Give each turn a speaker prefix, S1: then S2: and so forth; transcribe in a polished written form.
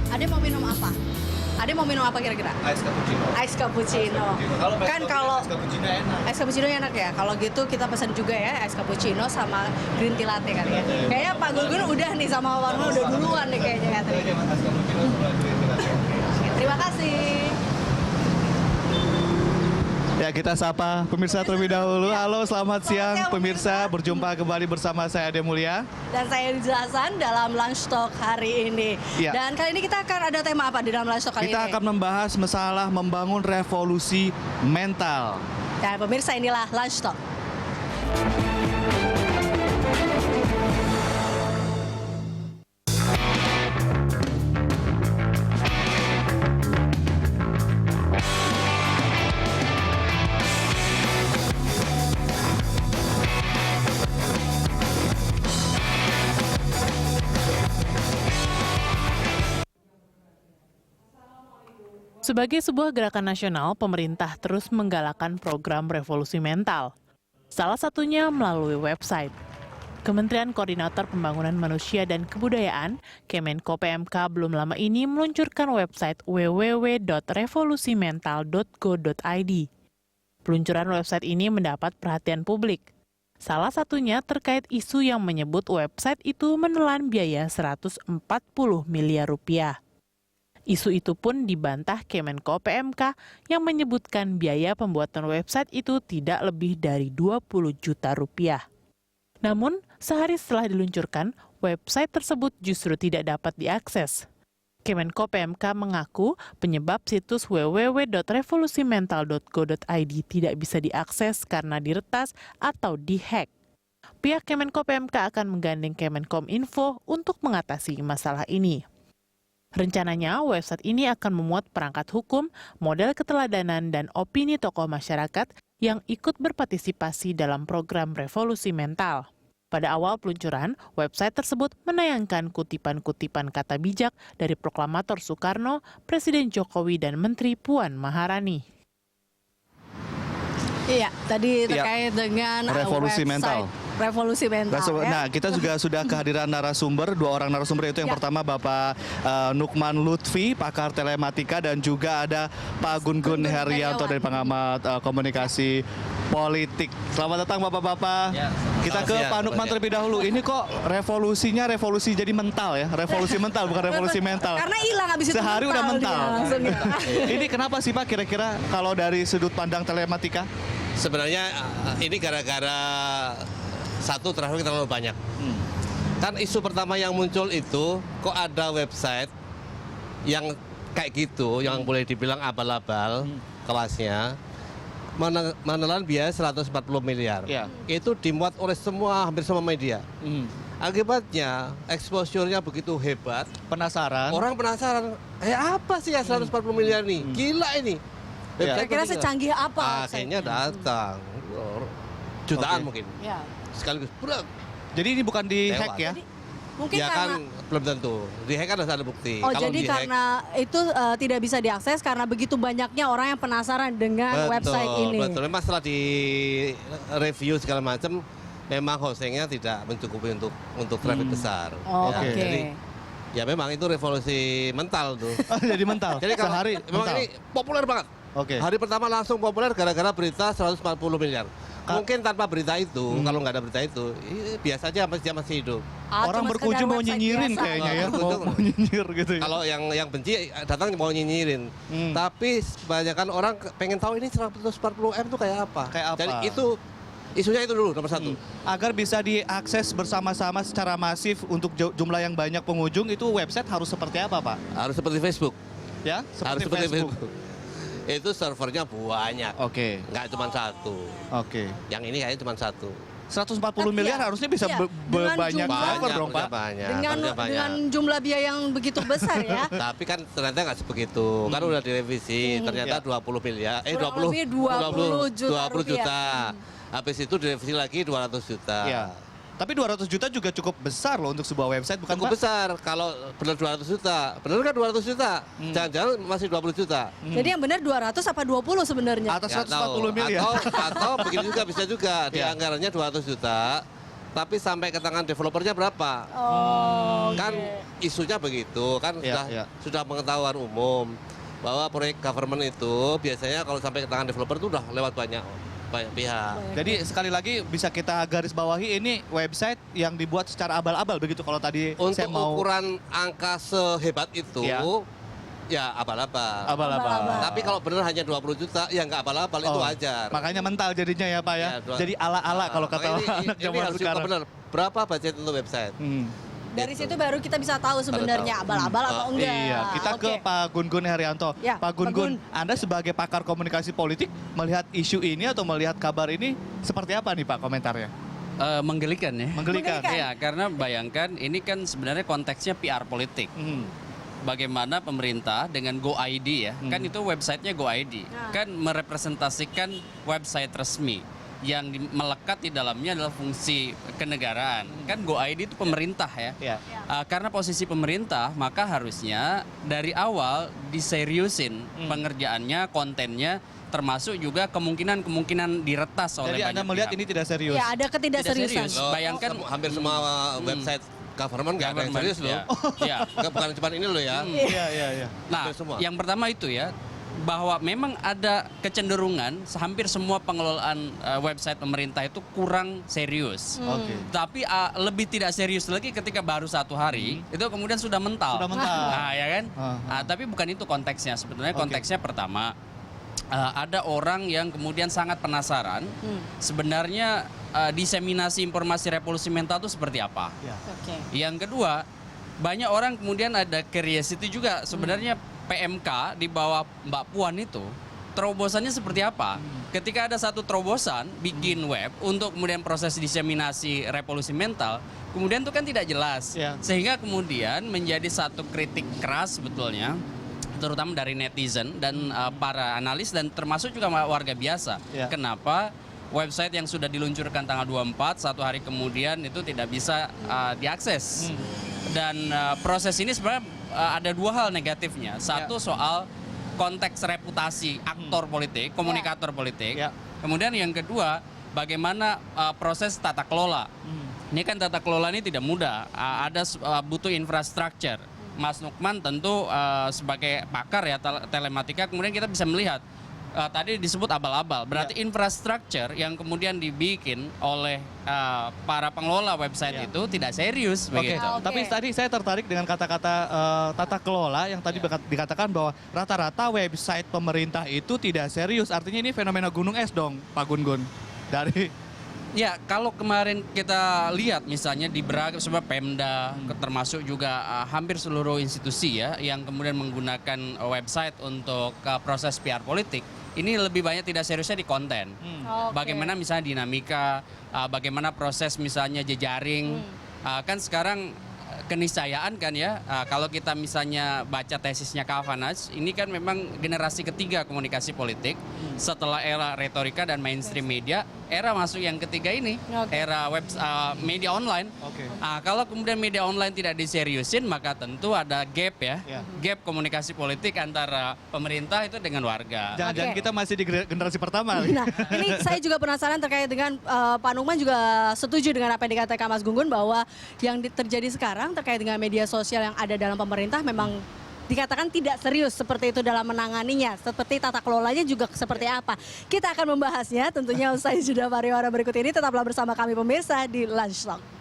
S1: Ade mau minum apa? Ade mau minum apa kira-kira?
S2: Ice cappuccino.
S1: Ice cappuccino. Kan kalau
S2: ice cappuccino enak.
S1: ice cappuccino enak ya. Kalau gitu kita pesan juga ya ice cappuccino sama green tea latte kali ya. Kayaknya Pak Gugun udah nih sama Warno udah duluan nih kayaknya ya.
S2: Oke, Mas, ice cappuccino sama green tea latte.
S1: Terima kasih.
S2: Ya, kita sapa pemirsa terlebih dahulu. Halo, selamat siang pemirsa. Berjumpa kembali bersama saya Ade Mulia.
S1: Dan saya Rizal Hasan dalam Lunch Talk hari ini.
S2: Iya.
S1: Dan kali ini kita akan ada tema apa di dalam Lunch Talk kali
S2: Kita
S1: ini?
S2: akan membahas masalah membangun revolusi mental.
S1: Dan pemirsa inilah Lunch Talk.
S3: Sebagai sebuah gerakan nasional, pemerintah terus menggalakkan program revolusi mental. Salah satunya melalui website. Kementerian Koordinator Pembangunan Manusia dan Kebudayaan, Kemenko PMK belum lama ini meluncurkan website www.revolusimental.go.id. Peluncuran website ini mendapat perhatian publik. Salah satunya terkait isu yang menyebut website itu menelan biaya 140 miliar rupiah. Isu itu pun dibantah Kemenko PMK yang menyebutkan biaya pembuatan website itu tidak lebih dari 20 juta rupiah. Namun, sehari setelah diluncurkan, website tersebut justru tidak dapat diakses. Kemenko PMK mengaku penyebab situs www.revolusimental.go.id tidak bisa diakses karena diretas atau dihack. Pihak Kemenko PMK akan menggandeng Kemenkominfo untuk mengatasi masalah ini. Rencananya, website ini akan memuat perangkat hukum, model keteladanan, dan opini tokoh masyarakat yang ikut berpartisipasi dalam program revolusi mental. Pada awal peluncuran, website tersebut menayangkan kutipan-kutipan kata bijak dari Proklamator Soekarno, Presiden Jokowi, dan Menteri Puan Maharani.
S1: Iya, tadi terkait dengan
S2: Revolusi
S1: website
S2: mental.
S1: Revolusi mental. Ya.
S2: Nah, kita juga sudah kehadiran narasumber, dua orang narasumber, yaitu yang
S1: Ya.
S2: pertama Bapak Nukman Lutfi, pakar telematika, dan juga ada Pak Gun-Gun Herianto dari pengamat komunikasi politik. Selamat datang Bapak-bapak.
S4: Ya,
S2: Kita ke
S4: selamat siang,
S2: Pak Nukman
S4: selamat
S2: terlebih dahulu. Ini kok revolusinya revolusi jadi mental ya? Revolusi mental bukan revolusi mental.
S1: Karena hilang habis itu
S2: Sehari udah mental.
S1: dia langsung gitu.
S2: Ini kenapa sih Pak kira-kira kalau dari sudut pandang telematika?
S4: Sebenarnya ini gara-gara satu traffic terlalu banyak. Kan isu pertama yang muncul itu kok ada website yang kayak gitu, yang boleh dibilang abal-abal kelasnya, menelan biaya 140 miliar.
S2: Ya.
S4: Itu dimuat oleh hampir semua media. Akibatnya exposure-nya begitu hebat,
S2: Penasaran?
S4: orang penasaran, apa sih ya 140 miliar nih? Gila ini.
S2: Ya.
S1: Kira-kira secanggih apa?
S4: Akhirnya datang jutaan
S2: Oke.
S4: mungkin
S1: Ya.
S4: sekaligus berat.
S2: Jadi ini bukan di hack ya?
S1: Jadi, mungkin
S4: Ya
S1: karena
S4: kan belum tentu. Di hack kan harus ada bukti.
S1: Oh,
S4: Kalau
S1: jadi
S4: di-hack,
S1: karena itu tidak bisa diakses karena begitu banyaknya orang yang penasaran dengan website ini.
S4: Betul. Memang setelah di review segala macam, memang hostingnya tidak mencukupi untuk traffic besar.
S1: Oh,
S4: Ya,
S1: oke.
S4: Jadi ya memang itu revolusi mental tuh.
S2: Jadi mental.
S4: Jadi kalau
S2: sehari
S4: memang
S2: mental.
S4: ini populer banget.
S2: Oke.
S4: Hari pertama langsung populer gara-gara berita 140 miliar. Mungkin tanpa berita itu, kalau nggak ada berita itu, biasa aja dia masih hidup.
S2: Orang
S1: Cuma
S2: berkunjung
S1: sekedar
S2: mau
S1: website
S2: nyinyirin
S1: biasa.
S2: kayaknya ya,
S4: Berkunjung.
S2: mau nyinyir gitu ya.
S4: Kalau yang benci datang mau nyinyirin. Tapi kebanyakan orang pengen tahu ini 140M itu kayak apa.
S2: Kayak apa?
S4: Jadi itu isunya itu dulu nomor satu.
S2: Agar bisa diakses bersama-sama secara masif untuk jumlah yang banyak pengunjung, itu website harus seperti apa Pak?
S4: Harus seperti Facebook.
S2: Ya,
S4: Harus seperti Facebook. Itu servernya banyak.
S2: Oke,
S4: Nggak cuma satu.
S2: oke.
S4: Yang ini kayaknya cuma satu.
S2: 140
S1: Tapi
S2: miliar
S1: ya,
S2: harusnya bisa
S1: iya, dengan
S2: banyak
S1: jumlah-
S2: server dong Pak.
S4: Banyak.
S1: Dengan
S4: harusnya banyak.
S1: dengan jumlah biaya yang begitu besar ya.
S4: Tapi kan ternyata nggak sebegitu. Kan udah direvisi. Ternyata
S2: Ya.
S4: 20 miliar.
S1: Kurang
S4: 20
S1: lebih 20 juta
S4: 20
S1: rupiah.
S4: juta. Habis itu direvisi lagi 200 juta.
S2: Iya. Tapi 200 juta juga cukup besar loh untuk sebuah website, bukan
S4: Cukup
S2: Pak?
S4: besar kalau benar 200 juta. Benar kan 200 juta? Jangan-jangan masih 20 juta.
S1: Jadi yang benar 200 apa 20 sebenarnya?
S2: Atas
S4: Nggak tahu.
S2: 140 miliar.
S4: Atau begini juga bisa juga. Di
S2: Iya.
S4: anggarannya 200 juta. tapi sampai ke tangan developernya berapa?
S1: Oh,
S4: Kan isunya begitu, kan sudah pengetahuan umum bahwa proyek government itu biasanya kalau sampai ke tangan developer itu udah lewat banyak pihak.
S2: Jadi sekali lagi bisa kita garis bawahi ini website yang dibuat secara abal-abal begitu kalau tadi
S4: Untuk
S2: saya mau
S4: ukuran angka sehebat itu, ya abal-abal.
S2: abal-abal.
S4: Tapi kalau benar hanya 20 juta, ya nggak abal-abal, itu wajar.
S2: Makanya mental jadinya ya Pak ya. Jadi ala-ala kalau kata anak
S4: ini
S2: zaman
S4: harus
S2: sekarang.
S4: benar. Berapa budget untuk website?
S1: Dari situ baru kita bisa tahu sebenarnya abal-abal atau enggak.
S2: Iya, kita ke Pak Gun-Gun Herianto.
S1: Ya,
S2: Pak Gun-Gun,
S1: Pak Gun.
S2: Anda sebagai pakar komunikasi politik melihat isu ini atau melihat kabar ini seperti apa nih Pak komentarnya?
S5: Menggelikan ya.
S2: Menggelikan.
S5: Iya, karena bayangkan ini kan sebenarnya konteksnya PR politik. Bagaimana pemerintah dengan GoID ya, kan itu websitenya GoID, kan merepresentasikan website resmi yang melekat di dalamnya adalah fungsi kenegaraan. Kan GoID itu pemerintah ya. Karena posisi pemerintah, maka harusnya dari awal diseriusin pengerjaannya, kontennya, termasuk juga kemungkinan diretas oleh
S2: Jadi Anda
S5: banyak
S2: melihat
S5: pihak.
S2: ini tidak serius?
S1: Ya, ada ketidakseriusan.
S5: Serius. Bayangkan
S4: hampir semua website government nggak ada yang serius loh.
S5: Ya.
S4: Bukan cuma ini loh ya.
S2: Iya.
S5: Nah,
S4: Hampir semua.
S5: yang pertama itu ya, bahwa memang ada kecenderungan hampir semua pengelolaan website pemerintah itu kurang serius.
S2: Oke.
S5: Tapi lebih tidak serius lagi ketika baru 1 hari, itu kemudian sudah mental.
S2: Sudah mental.
S5: Nah, ya kan? Tapi bukan itu konteksnya. Sebenarnya konteksnya pertama, ada orang yang kemudian sangat penasaran sebenarnya diseminasi informasi revolusi mental itu seperti apa. Yang kedua, banyak orang kemudian ada curiosity juga sebenarnya PMK di bawah Mbak Puan itu terobosannya seperti apa. Ketika ada satu terobosan bikin web untuk kemudian proses diseminasi revolusi mental, kemudian itu kan tidak jelas. Sehingga kemudian menjadi satu kritik keras sebetulnya, terutama dari netizen dan para analis dan termasuk juga warga biasa. Kenapa website yang sudah diluncurkan tanggal 24, 1 hari kemudian itu tidak bisa diakses. Dan proses ini sebenarnya ada 2 hal negatifnya. Satu soal konteks reputasi aktor politik, komunikator politik. Kemudian yang kedua, bagaimana proses tata kelola. Ini kan tata kelola ini tidak mudah. Ada butuh infrastruktur. Mas Nukman tentu sebagai pakar ya telematika, kemudian kita bisa melihat tadi disebut abal-abal. Berarti infrastruktur yang kemudian dibikin oleh para pengelola website itu tidak serius begitu.
S2: Tapi tadi saya tertarik dengan kata-kata tata kelola yang tadi dikatakan bahwa rata-rata website pemerintah itu tidak serius. Artinya ini fenomena gunung es dong, Pak Gun-Gun.
S5: Ya, kalau kemarin kita lihat misalnya di beragam sebab Pemda, termasuk juga hampir seluruh institusi ya yang kemudian menggunakan website untuk proses PR politik, ini lebih banyak tidak seriusnya di konten. Bagaimana misalnya dinamika, bagaimana proses misalnya jejaring, kan sekarang keniscayaan kan ya, kalau kita misalnya baca tesisnya Kavanagh, ini kan memang generasi ketiga komunikasi politik setelah era retorika dan mainstream media, era masuk yang ketiga ini, era media online. Kalau kemudian media online tidak diseriusin, maka tentu ada gap ya, gap komunikasi politik antara pemerintah itu dengan warga.
S2: Jangan-jangan kita masih di generasi pertama.
S1: Nah, ini saya juga penasaran terkait dengan Pak Nukman juga setuju dengan apa yang dikatakan Mas Gun-Gun bahwa yang terjadi sekarang terkait dengan media sosial yang ada dalam pemerintah memang dikatakan tidak serius seperti itu dalam menanganinya, seperti tata kelolanya juga seperti apa. Kita akan membahasnya tentunya usai jeda pariwara berikut ini. Tetaplah bersama kami pemirsa di Lunch Talk.